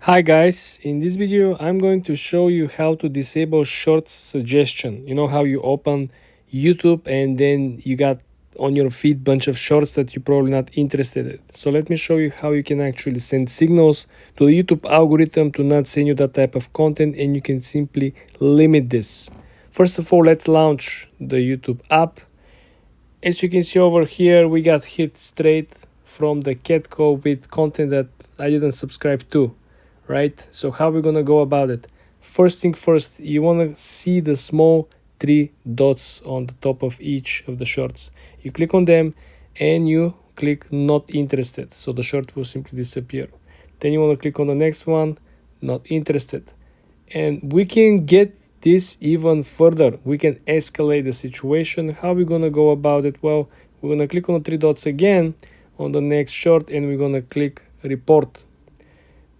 Hi guys, in this video I'm going to show you how to disable shorts suggestion. You know how you open YouTube and then you got on your feed bunch of shorts that you're probably not interested in. So let me show you how you can actually send signals to the YouTube algorithm to not send you that type of content, and you can simply limit this. First of all, let's launch the YouTube app. As you can see over here, we got hit straight from the catco with content that I didn't subscribe to, right? So how we're gonna go about it? First thing first, you wanna see the small three dots on the top of each of the shorts. You click on them and you click not interested, so the short will simply disappear. Then you wanna click on the next one, not interested. And we can get this even further. We can escalate the situation. How are we gonna go about it? Well, we're gonna click on the three dots again on the next short and we're gonna click report.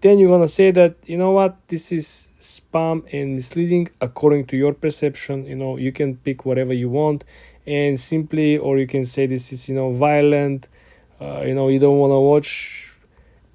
Then you're gonna say that, you know what, this is spam and misleading according to your perception. You can pick whatever you want, and simply, or you can say this is violent. You don't want to watch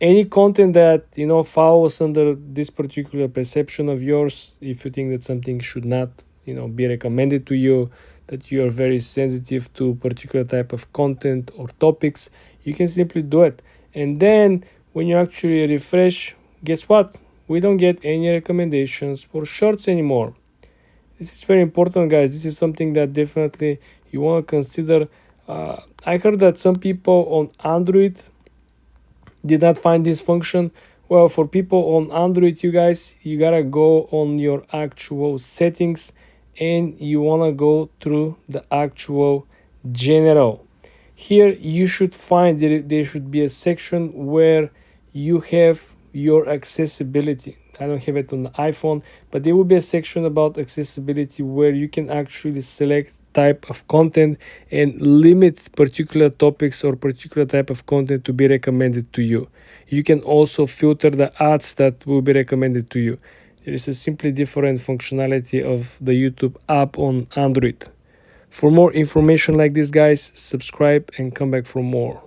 any content that falls under this particular perception of yours. If you think that something should not be recommended to you, that you are very sensitive to particular type of content or topics, you can simply do it. And then when you actually refresh, guess what, we don't get any recommendations for shorts anymore. This is very important, guys. This is something that definitely you want to consider. I heard that some people on Android did not find this function. Well, for people on Android, you guys, you gotta go on your actual settings and you wanna go through the actual general. Here you should find that there should be a section where you have your accessibility. I don't have it on the iPhone, but there will be a section about accessibility where you can actually select type of content and limit particular topics or particular type of content to be recommended to you. You can also filter the ads that will be recommended to you. There is a simply different functionality of the YouTube app on Android. For more information like this, guys, subscribe and come back for more.